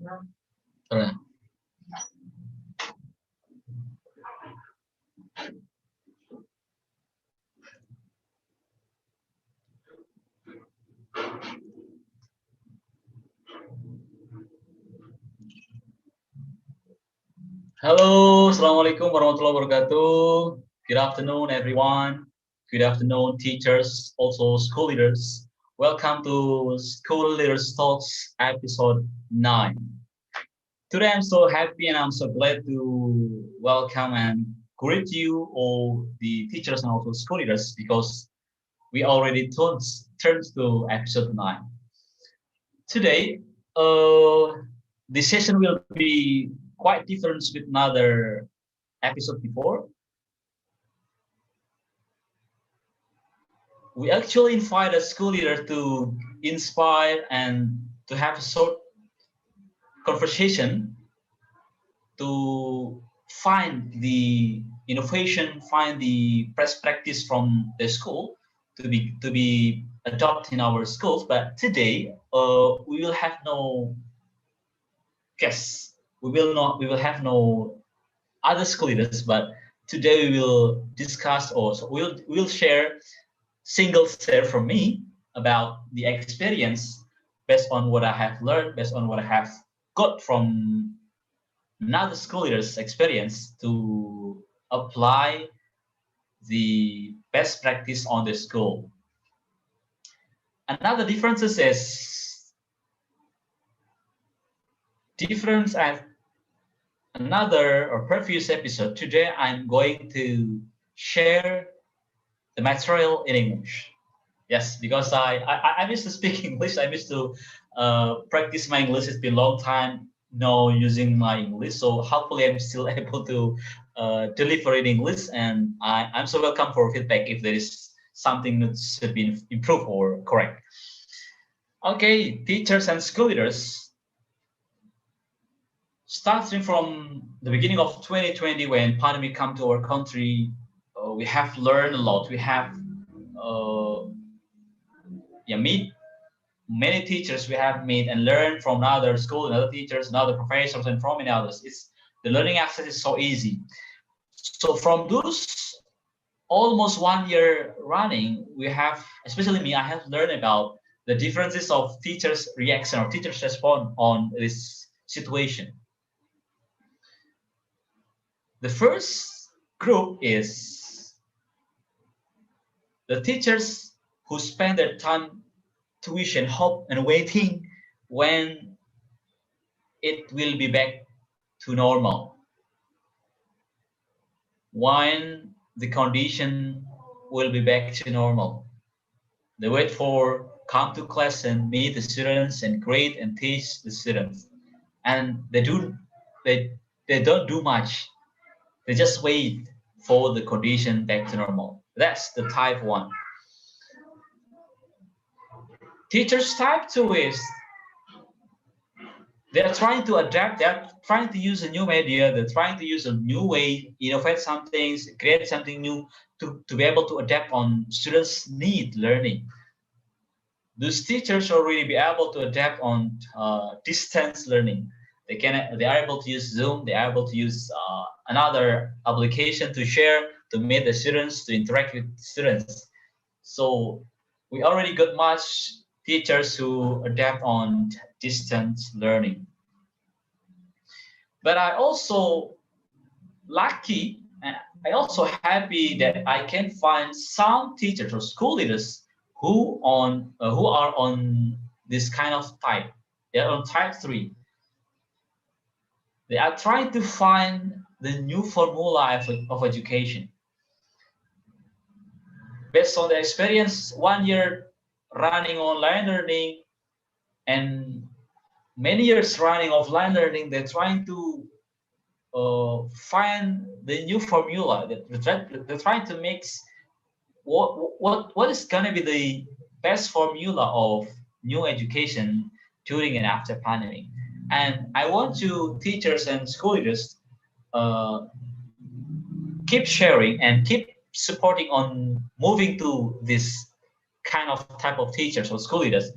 Alright. Halo, Assalamualaikum warahmatullahi wabarakatuh. Good afternoon, everyone. Good afternoon, teachers, also school leaders. Welcome to School Leaders Talks episode 9. Today I'm so happy and I'm so glad to welcome and greet you all the teachers and also school leaders because we already turned to episode 9. Today, the session will be quite different with another episode before. We actually invite a school leader to inspire and to have a short conversation to find the innovation, find the best practice from the school to be adopted in our schools. But today, we will have no guests. We will have no other school leaders. But today we will discuss, or so we'll share single share from me about the experience based on what I have learned, based on what I have got from another school leader's experience to apply the best practice on the school. Another differences is difference at another or previous episode. Today I'm going to share the material in English. Yes, because I miss to speak English. I miss to practice my English. It's been a long time no using my English. So hopefully I'm still able to deliver in English. And I'm so welcome for feedback if there is something that should be improved or correct. Okay, teachers and school leaders. Starting from the beginning of 2020, when pandemic come to our country, we have learned a lot. We have meet many teachers we have met and learned from other schools and other teachers and other professors and from many others. It's the learning access is so easy. So from those almost 1 year running, we have, especially me, I have learned about the differences of teachers' reaction or teachers' response on this situation. The first group is the teachers who spend their time tuition, hope, and waiting when it will be back to normal. When the condition will be back to normal. They wait for come to class and meet the students and grade and teach the students. And they don't do much. They just wait for the condition back to normal. That's the type 1. Teachers type 2 is they're trying to adapt, they're trying to use a new media, they're trying to use a new way, innovate some things, create something new to be able to adapt on students' need learning. Those teachers already be able to adapt on distance learning. They are able to use Zoom, they are able to use another application to share, to meet the students, to interact with students. So we already got much teachers who adapt on distance learning. But I also lucky and I also happy that I can find some teachers or school leaders who are on this kind of type. They are on type 3. They are trying to find the new formula of education. Based on the experience, 1 year running online learning and many years running offline learning, they're trying to find the new formula. They're trying to mix what is going to be the best formula of new education during and after pandemic. And I want to teachers and school leaders keep sharing and keep supporting on moving to this kind of type of teachers or school leaders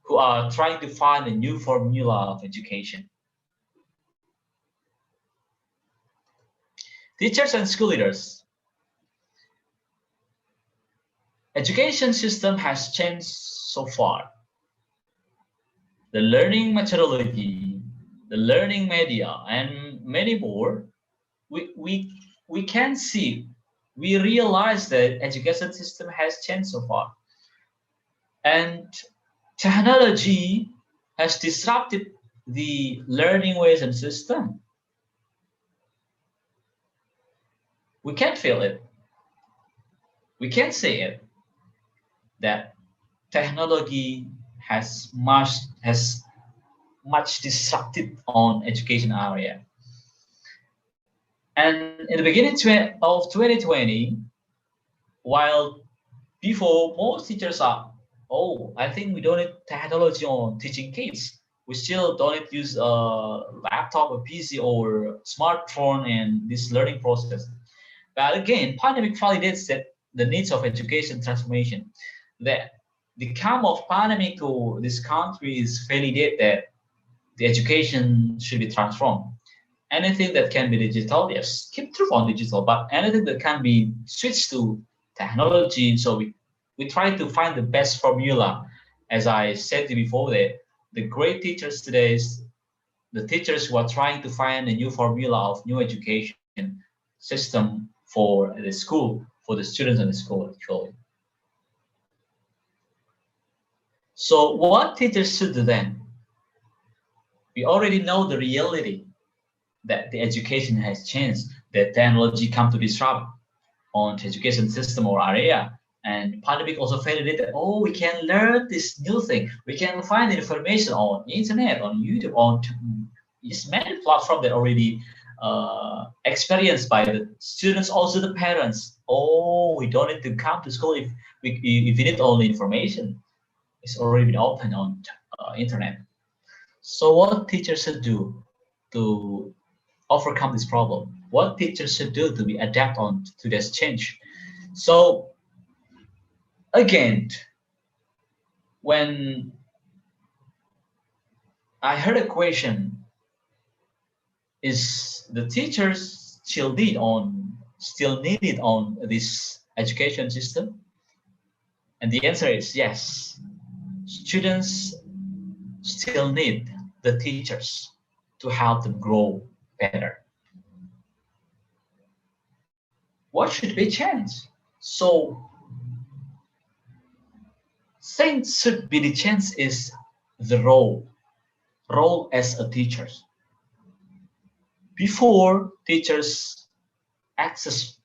who are trying to find a new formula of education. Teachers and school leaders. Education system has changed so far. The learning methodology, the learning media, and many more, we can see, we realize that education system has changed so far. And technology has disrupted the learning ways and system. We can feel it. We can say it that technology has much disrupted on education area. And in the beginning of 2020, while before most teachers are, oh, I think we don't need technology on teaching kids. We still don't use a laptop or PC or smartphone in this learning process. But again, pandemic validates that the needs of education transformation. That the come of pandemic to this country is validate that the education should be transformed. Anything that can be digital, yes, keep true on digital, but anything that can be switched to technology. So we try to find the best formula. As I said before, that the great teachers today is the teachers who are trying to find a new formula of new education system for the school, for the students in the school actually. So what teachers should do then? We already know the reality that the education has changed, that technology come to disrupt on the education system or area. And pandemic also validated that, oh, we can learn this new thing. We can find information on internet, on YouTube, on many platforms that already experienced by the students, also the parents. Oh, we don't need to come to school if we need only information. It's already been open on internet. So what teachers should do to overcome this problem? What teachers should do to be adapt on to this change? So again, when I heard a question, is the teachers still needed on this education system? And the answer is yes. Students still need the teachers to help them grow better. What should be changed? So saying should be the change is the role as a teacher. Before teachers access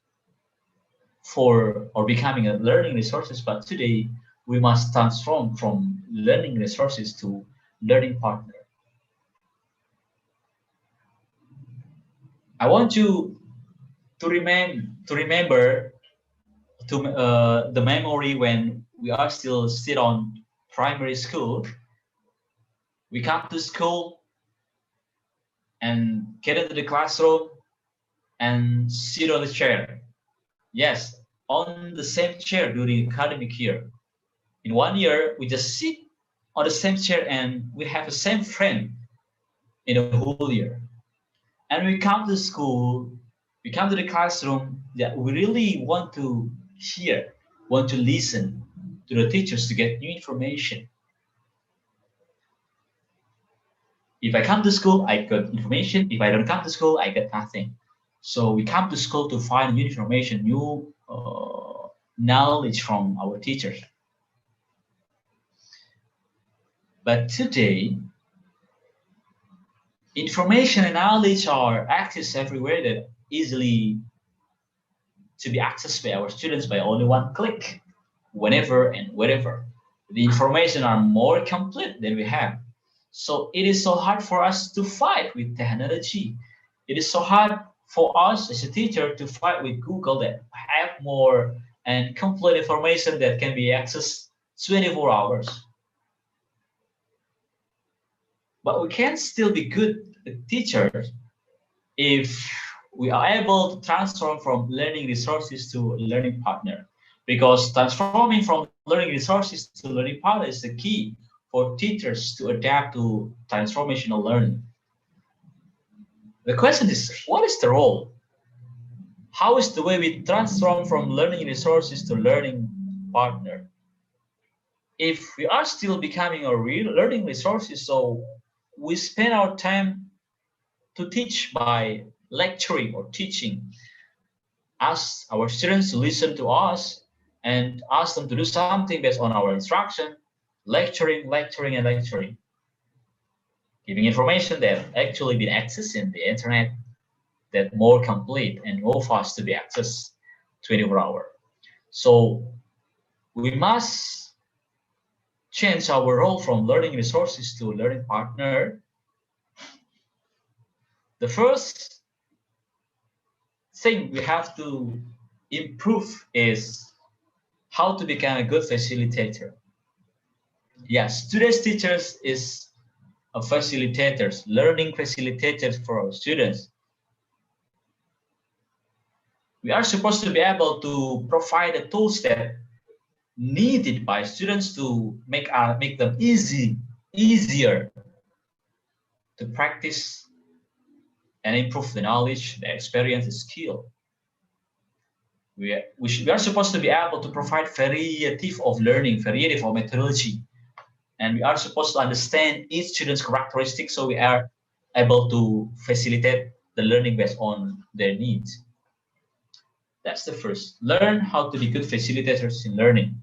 for or becoming a learning resources, but today we must transform from learning resources to learning partner. I want you to remember the memory when we are still on primary school. We come to school and get into the classroom and sit on the chair. Yes, on the same chair during academic year. In 1 year, we just sit on the same chair and we have the same friend in a whole year. And we come to school, we come to the classroom that we really want to hear, want to listen to the teachers to get new information. If I come to school, I get information. If I don't come to school, I get nothing. So we come to school to find new information, new knowledge from our teachers. But today, information and knowledge are accessed everywhere, that easily to be accessed by our students by only one click, whenever and wherever. The information are more complete than we have. So it is so hard for us to fight with technology. It is so hard for us as a teacher to fight with Google that have more and complete information that can be accessed 24 hours. But we can still be good teachers if we are able to transform from learning resources to learning partner. Because transforming from learning resources to learning partner is the key for teachers to adapt to transformational learning. The question is, what is the role? How is the way we transform from learning resources to learning partner? If we are still becoming a real learning resources, so we spend our time to teach by lecturing or teaching, ask our students to listen to us and ask them to do something based on our instruction, lecturing, lecturing, and lecturing, giving information that actually been accessed in the internet that more complete and more fast to be accessed 24 hours. So we must change our role from learning resources to learning partner. The first thing we have to improve is how to become a good facilitator. Yes, today's teachers is a facilitators, learning facilitators for our students. We are supposed to be able to provide the tools that needed by students to make them easier to practice and improve the knowledge, the experience, the skill. We are supposed to be able to provide variety of learning, variety of methodology, and we are supposed to understand each student's characteristics so we are able to facilitate the learning based on their needs. That's the first. Learn how to be good facilitators in learning.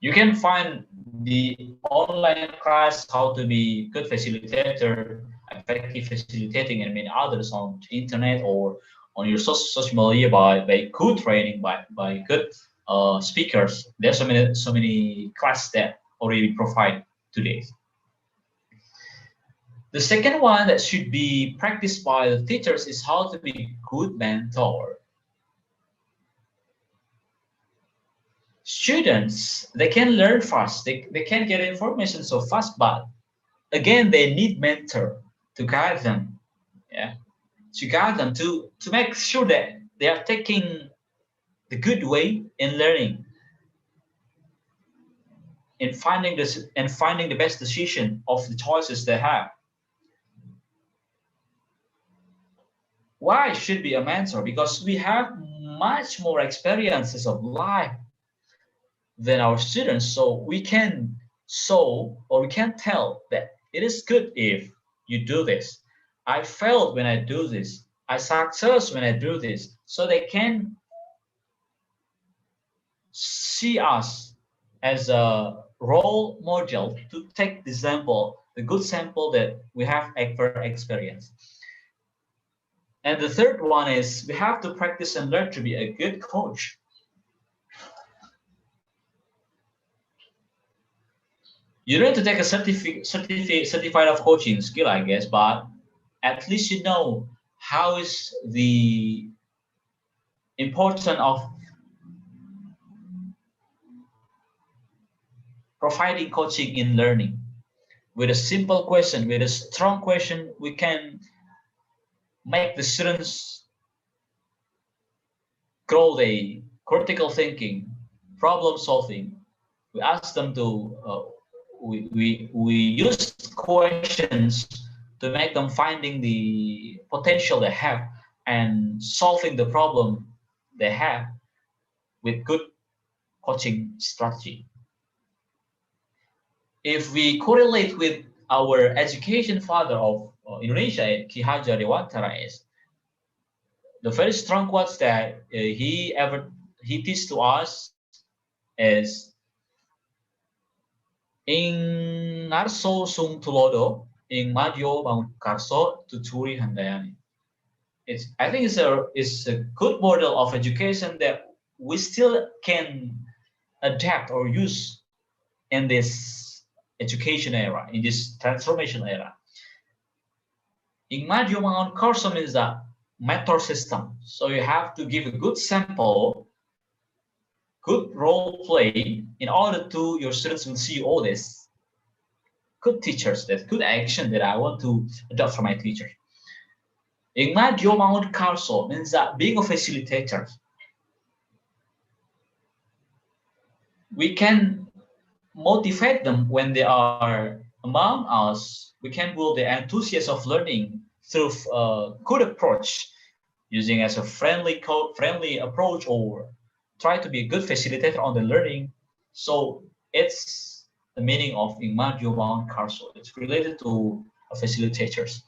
You can find the online class how to be good facilitator, effective facilitating, and many others on the internet or on your social media by good training, by good speakers. There's so many classes that already provide today. The second one that should be practiced by the teachers is how to be good mentor. Students, they can learn fast, they can get information so fast, but again, they need mentor to guide them, yeah, to guide them to make sure that they are taking the good way in learning, in finding this and finding the best decision of the choices they have. Why should be a mentor? Because we have much more experiences of life than our students, so we can show or we can tell that it is good if you do this. I failed when I do this. I success when I do this. So they can see us as a role model to take the sample, the good sample that we have ever experienced. And the third one is we have to practice and learn to be a good coach. You don't need to take a certified of coaching skill, I guess, but at least you know how is the importance of providing coaching in learning. With a simple question, with a strong question, we can make the students grow the critical thinking, problem solving. We ask them to, we use questions to make them finding the potential they have and solving the problem they have with good coaching strategy. If we correlate with our education father of Indonesia, Ki Hajar Dewantara, is the very strong quotes that he teach to us is ing ngarso sung tulodo ing madyo bangun karso tuturi handayani. I think it's a good model of education that we still can adapt or use in this education era, in this transformation era. In madyo bangun karso means that mentor system. So you have to give a good sample, good role play in order to your students will see all this good teachers, that good action that I want to adopt from my teacher. Ignat your own counsel means that being a facilitator, we can motivate them when they are among us. We can build the enthusiasm of learning through a good approach, using as a friendly approach, or try to be a good facilitator on the learning. So it's the meaning of Ingmadio Mount Carso. It's related to facilitators.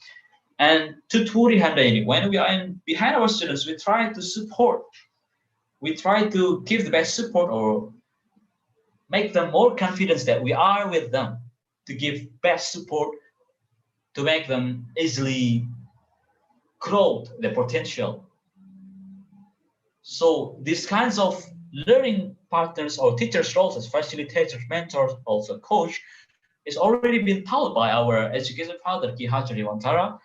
And tuturi handai, when we are behind our students, we try to support. We try to give the best support or make them more confident that we are with them, to give best support, to make them easily grow their potential. So these kinds of learning partners or teachers roles as facilitators, mentors, also coach, is already been taught by our education father Ki Hajar Dewantara,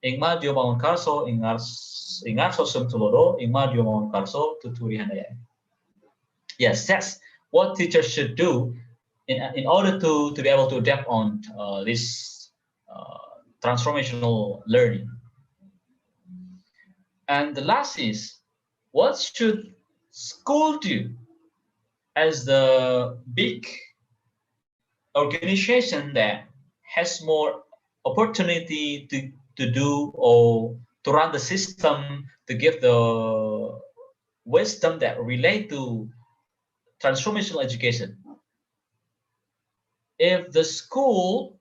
Ingma Diobangun Karso, Ingarso Sumtulodo, Ingma Diobangun Karso, Tuturi Handaya. Yes, that's what teachers should do in order to be able to adapt on this transformational learning. And the last is, what should school do as the big organization that has more opportunity to do or to run the system, to give the wisdom that relate to transformational education? If the school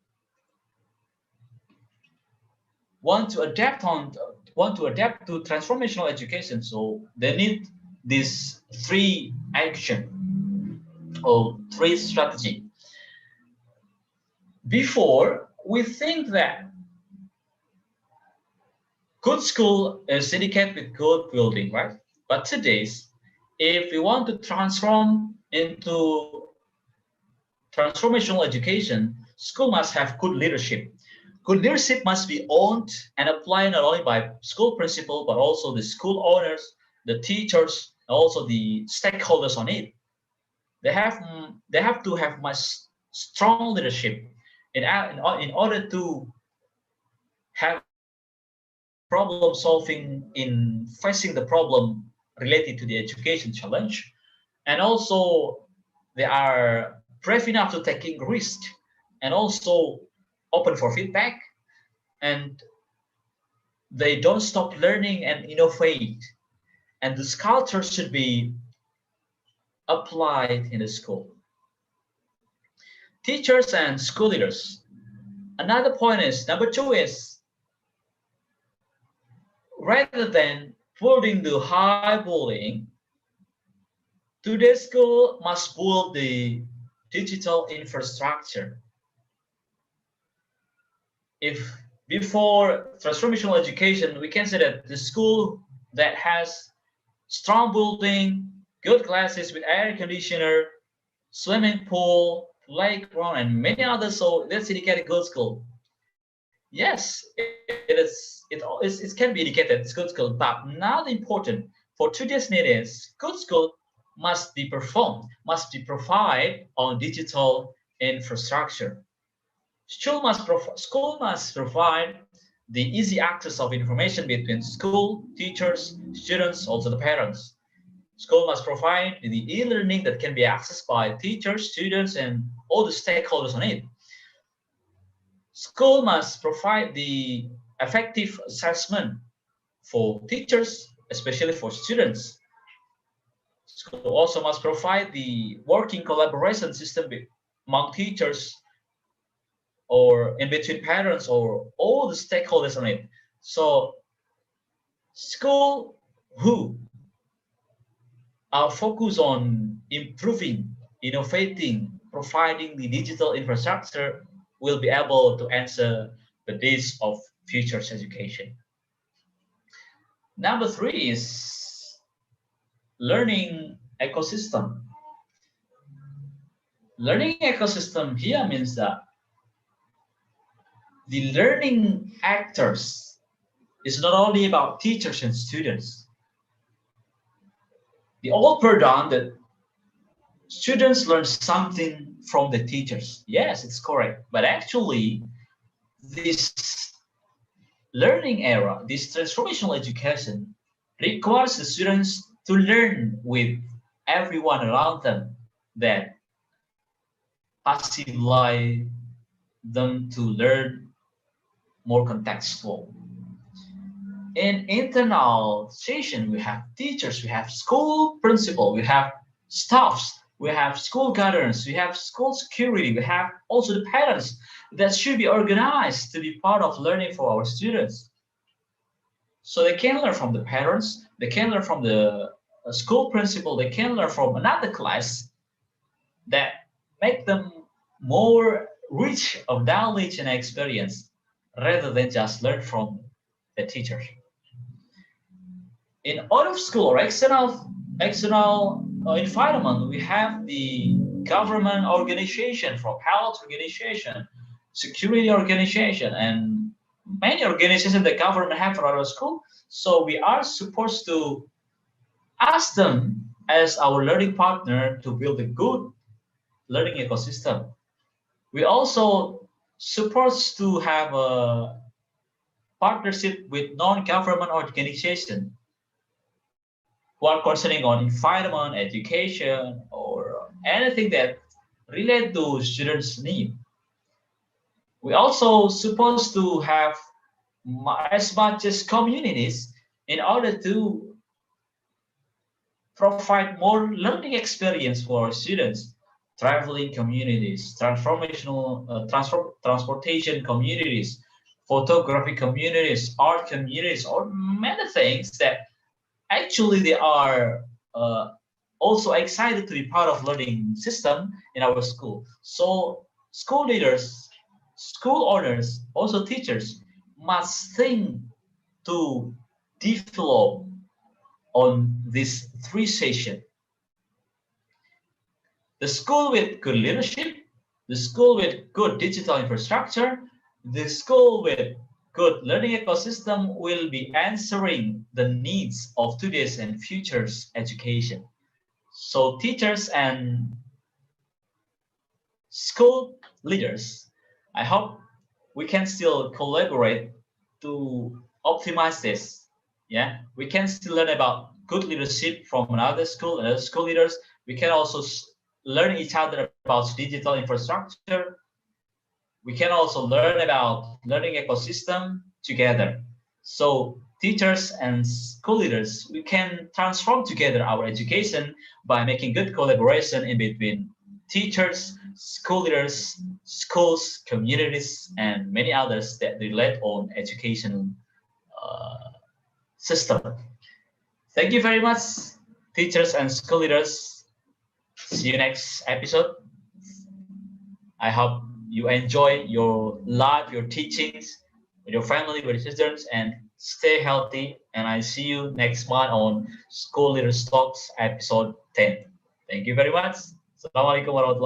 want to adapt to transformational education, so they need these three action or three strategy. Before, we think that good school is indicated with good building, right? But today's, if we want to transform into transformational education, school must have good leadership. Good leadership must be owned and applied not only by school principal, but also the school owners, the teachers, and also the stakeholders on it. They have to have much strong leadership in order to have problem solving in facing the problem related to the education challenge. And also they are brave enough to taking risk, and also open for feedback, and they don't stop learning and innovate. And this culture should be applied in the school. Teachers and school leaders. Another point is, number two is, rather than building the high bullying, today's school must build the digital infrastructure. If before transformational education, we can say that the school that has strong building, good classes with air conditioner, swimming pool, playground, and many others, so that's indicated good school. Yes, it can be indicated it's good school, but not important. For today's need is, good school must be performed, must be provided on digital infrastructure. School must provide the easy access of information between school, teachers, students, also the parents. School must provide the e-learning that can be accessed by teachers, students, and all the stakeholders on it. School must provide the effective assessment for teachers, especially for students. School also must provide the working collaboration system among teachers or in between parents or all the stakeholders on it. So school who are focused on improving, innovating, providing the digital infrastructure will be able to answer the needs of future education. Number three is learning ecosystem. Learning ecosystem here means that the learning actors is not only about teachers and students. The old paradigm that students learn something from the teachers. Yes, it's correct. But actually, this learning era, this transformational education, requires the students to learn with everyone around them, that passively them to learn more contextual. In internal session, we have teachers, we have school principal, we have staffs, we have school guardians, we have school security, we have also the parents that should be organized to be part of learning for our students. So they can learn from the parents, they can learn from the school principal, they can learn from another class that make them more rich of knowledge and experience rather than just learn from the teacher. In out of school or external environment, we have the government organization, from health organization, security organization, and many organizations the government have for our school. So we are supposed to ask them as our learning partner to build a good learning ecosystem. We also supposed to have a partnership with non-government organization who are concerning on environment, education, or anything that relate to students' need. We also supposed to have as much as communities in order to provide more learning experience for our students. Traveling communities, transportation communities, photography communities, art communities, or many things that actually they are uh, also excited to be part of learning system in our school. So school leaders, school owners, also teachers must think to develop on this three session: the school with good leadership, the school with good digital infrastructure, the school with good learning ecosystem will be answering the needs of today's and future's education. So teachers and school leaders, I hope we can still collaborate to optimize this. Yeah, we can still learn about good leadership from another school and other school leaders. We can also learn each other about digital infrastructure. We can also learn about learning ecosystem together. So teachers and school leaders, we can transform together our education by making good collaboration in between teachers, school leaders, schools, communities, and many others that relate on education uh, system. Thank you very much, teachers and school leaders. See you next episode. I hope you enjoy your life, your teachings with your family, with your students, and stay healthy. And I see you next month on School Leaders Talks episode 10. Thank you very much. Assalamualaikum warahmatullahi